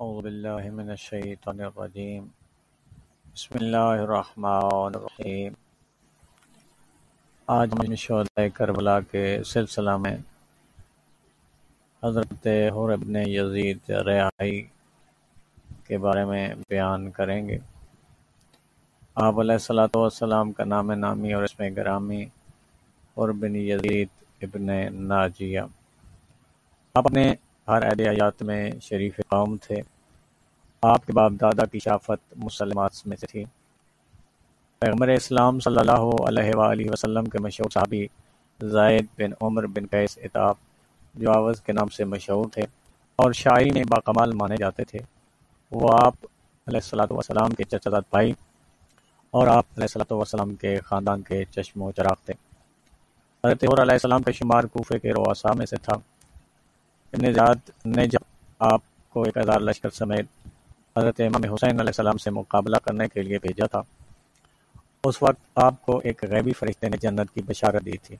اعوذ باللہ من الشیطان الرجیم بسم اللہ الرحمن الرحیم۔ آج ہم شہدائے کربلا کے سلسلہ میں حضرت حر بن یزید ریاحی کے بارے میں بیان کریں گے۔ آپ علیہ الصلوۃ والسلام کا نام نامی اور اسم گرامی حر بن یزید ابن ناجیہ۔ آپ اپنے ہر عہد حیات میں شریف قوم تھے۔ آپ کے باپ دادا کی شرافت مسلمات میں سے تھی۔ پیغمبر اسلام صلی اللہ علیہ وآلہ وسلم کے مشہور صحابی زید بن عمر بن قیس عتاب جو آوز کے نام سے مشہور تھے اور شاعری میں باکمال مانے جاتے تھے، وہ آپ علیہ الصلوۃ والسلام کے چچا زاد بھائی اور آپ علیہ الصلوۃ والسلام کے خاندان کے چشم و چراغ تھے۔ حضرت حر علیہ السلام کا شمار کوفے کے رؤساء میں سے تھا۔ ابن زیاد نے جب آپ کو 1000 لشکر سمیت حضرت امام حسین علیہ السلام سے مقابلہ کرنے کے لیے بھیجا تھا، اس وقت آپ کو ایک غیبی فرشتے نے جنت کی بشارت دی تھی۔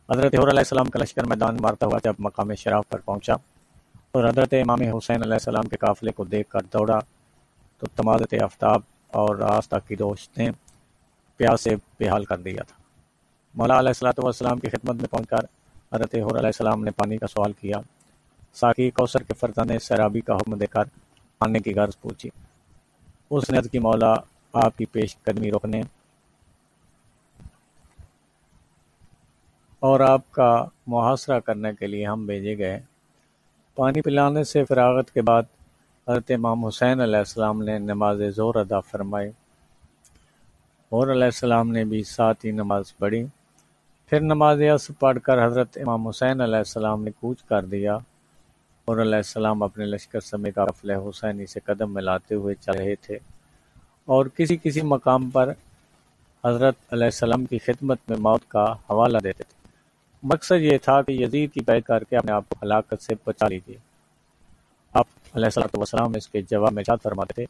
حضرت حر علیہ السلام کا لشکر میدان مارتا ہوا جب مقام شراف پر پہنچا اور حضرت امام حسین علیہ السلام کے قافلے کو دیکھ کر دوڑا تو تمازت آفتاب اور راستہ کی دوش نے پیاس سے بے حال کر دیا تھا۔ مولا علیہ الصلوۃ والسلام کی خدمت میں پہنچ کر حضرت حر علیہ السلام نے پانی کا سوال کیا۔ ساقی کوثر کے فرزند سرابی کا حکم دے کر آنے کی غرض پوچھی۔ اس نے عرض کی، مولا آپ کی پیش قدمی روکنے اور آپ کا محاصرہ کرنے کے لیے ہم بھیجے گئے۔ پانی پلانے سے فراغت کے بعد حضرت امام حسین علیہ السلام نے نماز ظہر ادا فرمائی۔ حر علیہ السلام نے بھی ساتھ ہی نماز پڑھی۔ پھر نماز عصر پڑھ کر حضرت امام حسین علیہ السلام نے کوچ کر دیا۔ حر علیہ السلام اپنے لشکر سمیت قافلہ حسینی سے قدم ملاتے ہوئے چل رہے تھے اور کسی مقام پر حضرت علیہ السلام کی خدمت میں موت کا حوالہ دیتے تھے۔ مقصد یہ تھا کہ یزید کی بیعت کر کے اپنے آپ کو ہلاکت سے بچا لیجیے۔ آپ علیہ الصلوۃ والسلام اس کے جواب میں ارشاد فرماتے تھے،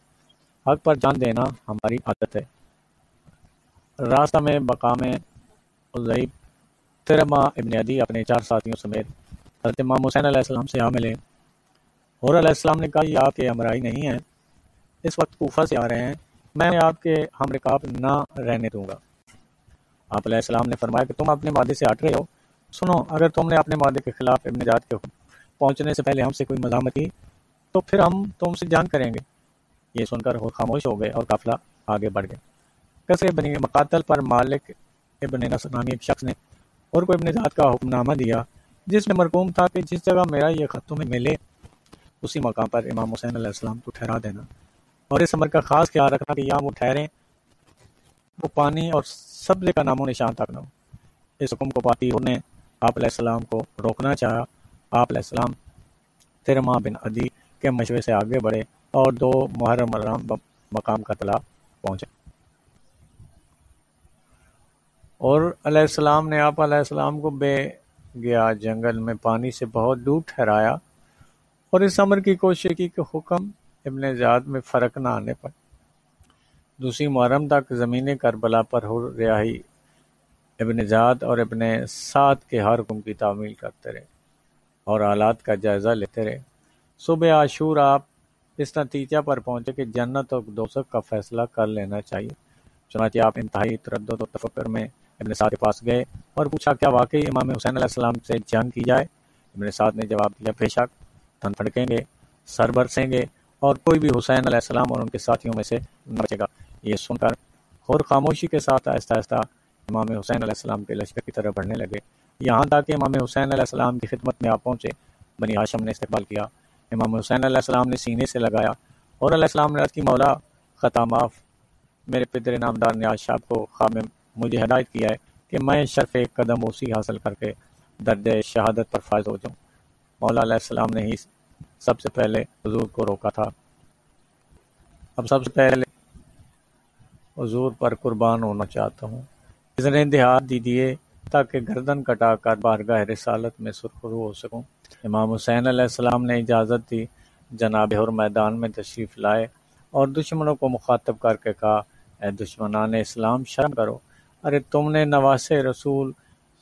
حق پر جان دینا ہماری عادت ہے۔ راستہ میں مقام عزیب ترما ابن عدی اپنے 4 ساتھیوں سمیت حضرت امام حسین علیہ السلام سے آ ملے۔ حر علیہ السلام نے کہا، یہ آپ کے ہمراہی نہیں ہیں، اس وقت کوفہ سے آ رہے ہیں، میں آپ کے ہم رکاب نہ رہنے دوں گا۔ آپ علیہ السلام نے فرمایا کہ تم اپنے وعدے سے ہٹ رہے ہو۔ سنو، اگر تم نے اپنے وعدے کے خلاف ابن زیاد کے پہنچنے سے پہلے ہم سے کوئی مزاحمت کی تو پھر ہم تم سے جنگ کریں گے۔ یہ سن کر خاموش ہو گئے اور قافلہ آگے بڑھ گئے۔ قصر بنی مقاتل پر مالک ابن نصر نامی ایک شخص نے حر کو ابن زیاد کا حکم نامہ دیا، جس میں مرقوم تھا کہ جس جگہ میرا یہ خط تمہیں ملے اسی مقام پر امام حسین علیہ السلام کو ٹھہرا دینا، اور اس امر کا خاص خیال رکھنا کہ یہاں وہ ٹھہریں، وہ پانی اور سبزے کا نام و نشان تک نہ ہو۔ اس حکم کو پاتی حر نے آپ علیہ السلام کو روکنا چاہا۔ آپ علیہ السلام ترما بن عدی کے مشورے سے آگے بڑھے اور 2 محرم مقام کا طلا پہنچے۔ اور علیہ السلام نے آپ علیہ السلام کو بے گیا جنگل میں پانی سے بہت دور ٹھہرایا اور اس امر کی کوشش کی کہ حکم ابن زیاد میں فرق نہ آنے پر 2 محرم تک زمین کربلا پر حر ریاحی ابن زیاد اور ابن سعد کے ہر حکم کی تعمیل کرتے رہے اور حالات کا جائزہ لیتے رہے۔ صبح عاشور آپ اس نتیجہ پر پہنچے کہ جنت اور دوزخ کا فیصلہ کر لینا چاہیے۔ چنانچہ آپ انتہائی تردد و تفکر میں ابن سعد کے پاس گئے اور پوچھا، کیا واقعی امام حسین علیہ السلام سے جنگ کی جائے؟ ابن سعد نے جواب دیا، بے شک، تن پھڑکیں گے، سر برسیں گے اور کوئی بھی حسین علیہ السلام اور ان کے ساتھیوں میں سے نہ بچے گا۔ یہ سن کر حر خاموشی کے ساتھ آہستہ آہستہ امام حسین علیہ السلام کے لشکر کی طرف بڑھنے لگے، یہاں تک کہ امام حسین علیہ السلام کی خدمت میں آپ پہنچے۔ بنی ہاشم نے استقبال کیا، امام حسین علیہ السلام نے سینے سے لگایا اور علیہ السلام نے عرض کی، مولا خطا معاف، میرے پدر نامدار نیاز شاہ کو خواب میں مجھے ہدایت کیا ہے کہ میں شرف ایک قدم اوسی حاصل کر کے درجہ شہادت پر فائز ہو جاؤں۔ مولا علیہ السلام نے ہی سب سے پہلے حضور کو روکا تھا، اب سب سے پہلے حضور پر قربان ہونا چاہتا ہوں، اذن دیہات دیجیے تاکہ گردن کٹا کر بارگاہ رسالت میں سرخرو ہو سکوں۔ امام حسین علیہ السلام نے اجازت دی۔ جناب حر میدان میں تشریف لائے اور دشمنوں کو مخاطب کر کے کہا، اے دشمنان اسلام، شرم کرو، ارے تم نے نواسے رسول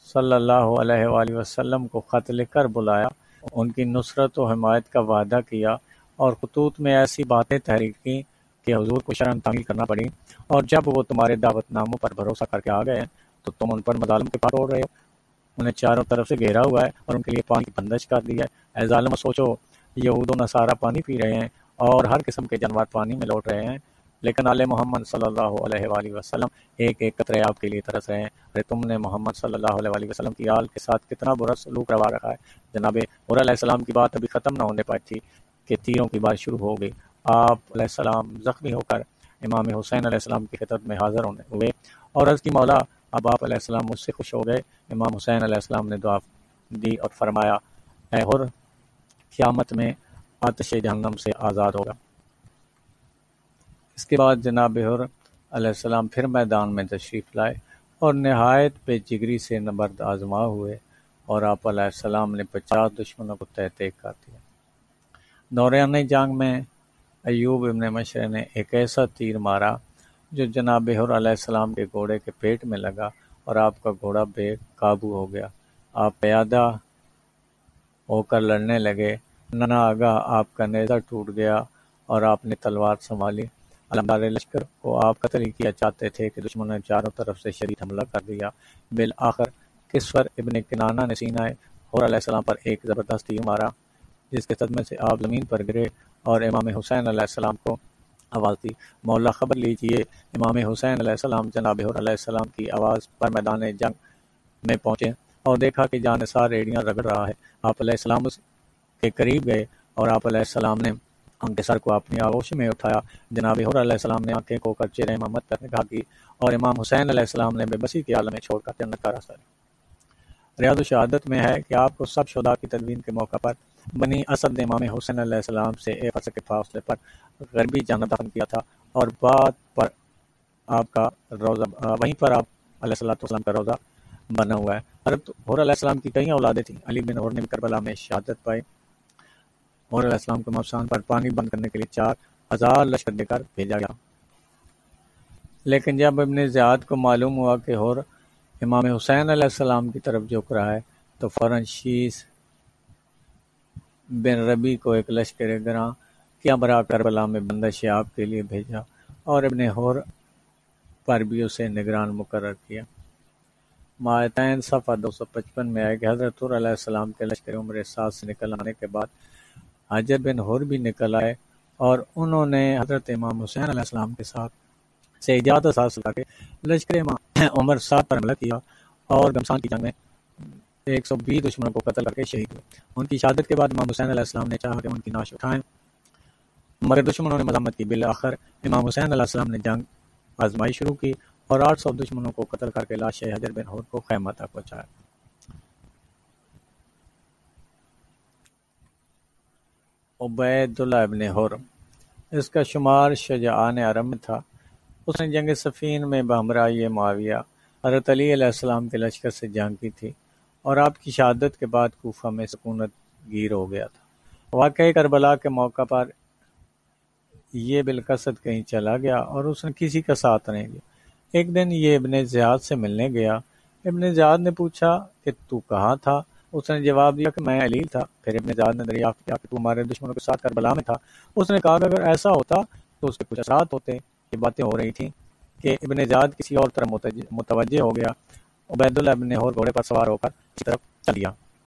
صلی اللہ علیہ وآلہ وسلم کو خط لکھ کر بلایا، ان کی نصرت و حمایت کا وعدہ کیا اور خطوط میں ایسی باتیں تحریر کی کہ حضور کو شرم تعمیل کرنا پڑی، اور جب وہ تمہارے دعوت ناموں پر بھروسہ کر کے آ گئے تو تم ان پر مظالم کے پار توڑ رہے ہو، انہیں چاروں طرف سے گھیرا ہوا ہے اور ان کے لیے پانی کی بندش کر دی ہے۔ اے ظالمو، سوچو، یہود و نصارہ پانی پی رہے ہیں اور ہر قسم کے جانور پانی میں لوٹ رہے ہیں، لیکن آل محمد صلی اللہ علیہ وآلہ وسلم ایک ایک قطرے آپ کے لیے ترس رہے ہیں۔ ارے تم نے محمد صلی اللہ علیہ وآلہ وسلم کی آل کے ساتھ کتنا برا سلوک روا رکھا ہے۔ جناب حور علیہ السلام کی بات ابھی ختم نہ ہونے پائی تھی کہ تیروں کی بارش شروع ہو گئی۔ آپ علیہ السلام زخمی ہو کر امام حسین علیہ السلام کی خدمت میں حاضر ہوئے اور عرض کی، مولا، اب آپ علیہ السلام مجھ سے خوش ہو گئے۔ امام حسین علیہ السلام نے دعا دی اور فرمایا، اے حر، قیامت میں آتش جہنم سے آزاد ہوگا۔ اس کے بعد جناب حر علیہ السلام پھر میدان میں تشریف لائے اور نہایت بے جگری سے نبرد آزما ہوئے، اور آپ علیہ السلام نے 50 دشمنوں کو تہہ تیگ کر دیا۔ دوران جنگ میں ایوب ابن مشر نے ایک ایسا تیر مارا جو جناب حر علیہ السلام کے گھوڑے کے پیٹ میں لگا اور آپ کا گھوڑا بے قابو ہو گیا۔ آپ پیادہ ہو کر لڑنے لگے، ناگہاں آپ کا نیزہ ٹوٹ گیا اور آپ نے تلوار سنبھالی۔ علمدار لشکر کو آپ قتل ہی کیا چاہتے تھے کہ دشمنوں نے چاروں طرف سے شدید حملہ کر دیا۔ بالآخر کسور ابن کنانہ نے سینہ حر علیہ السلام پر ایک زبردست تیر مارا، جس کے صدمے سے آپ زمین پر گرے اور امام حسین علیہ السلام کو آواز دی، مولا خبر لیجئے۔ امام حسین علیہ السلام جناب حر علیہ السلام کی آواز پر میدان جنگ میں پہنچے اور دیکھا کہ جانثار ایڑیاں رگڑ رہا ہے۔ آپ علیہ السلام اس کے قریب گئے اور آپ علیہ السلام نے ان کے سر کو اپنی آغوش میں اٹھایا۔ جناب حر علیہ السلام نے آنکھیں کھول کر چہرہ امامت پر نگاہ کی اور امام حسین علیہ السلام نے بے بسی کے عالم میں چھوڑ کر جنت کا راستہ لیا۔ ریاض الشہادت میں ہے کہ آپ کو سب شہداء کی تدفین کے موقع پر بنی اسد نے امام حسین علیہ السلام سے ایک عرصے کے فاصلے پر غربی جانب دفن کیا تھا، اور بعد پر آپ کا روضہ وہیں پر آپ علیہ السلام کا روضہ بنا ہوا ہے۔ حضرت حر علیہ السلام کی کئی اولادیں تھیں۔ علی بن حر نے بھی کربلا میں شہادت پائی۔ حر علیہ السلام کو مبسان پر پانی بند کرنے کے لیے 4000 لشکر دے کر بھیجا گیا، لیکن جب ابن زیاد کو معلوم ہوا کہ حر امام حسین علیہ السلام کی طرف جھک رہا ہے تو فوراً شیس بن ربی کو ایک لشکر گراں کیا برا کربلا میں بندش آپ کے لیے بھیجا اور ابن حر پر بھی اسے نگران مقرر کیا۔ مائتین صفحہ 255 میں آئے کہ حضرت حر علیہ السلام کے لشکر عمر سعد سے نکل آنے کے بعد حاجر بن حر بھی نکل آئے اور انہوں نے حضرت امام حسین علیہ السلام کے ساتھ سے اجازت حاصل کر کے لشکر عمر سعد پر حملہ کیا اور گھمسان کی جنگ میں 120 دشمنوں کو قتل کر کے شہید ہوئے۔ ان کی شہادت کے بعد امام حسین علیہ السلام نے چاہا کہ ان کی نعش اٹھائیں، مگر دشمنوں نے مزاحمت کی۔ بالآخر امام حسین علیہ السلام نے جنگ آزمائی شروع کی اور 800 دشمنوں کو قتل کر کے لاش حاجر بن حر کو خیمہ تک پہنچایا۔ عبید اللہ ابن حر، اس کا شمار شجاعان عرب میں تھا۔ اس نے جنگ صفین میں بہمراہ معاویہ حضرت علی علیہ السلام کے لشکر سے جنگ کی تھی اور آپ کی شہادت کے بعد کوفہ میں سکونت گیر ہو گیا تھا۔ واقعہ کربلا کے موقع پر یہ بالقصد کہیں چلا گیا اور اس نے کسی کا ساتھ نہیں دیا۔ ایک دن یہ ابن زیاد سے ملنے گیا۔ ابن زیاد نے پوچھا کہ تو کہاں تھا؟ اس نے جواب دیا کہ میں علیل تھا۔ پھر ابن زیاد نے دریافت کیا کہ تو ہمارے دشمنوں کے ساتھ کربلا میں تھا؟ اس نے کہا کہ اگر ایسا ہوتا تو اس کے کچھ اثرات ہوتے۔ یہ باتیں ہو رہی تھیں کہ ابن زیاد کسی اور طرف متوجہ ہو گیا۔ عبید اللہ ابن حر گھوڑے پر سوار ہو کر اس طرف چل دیا۔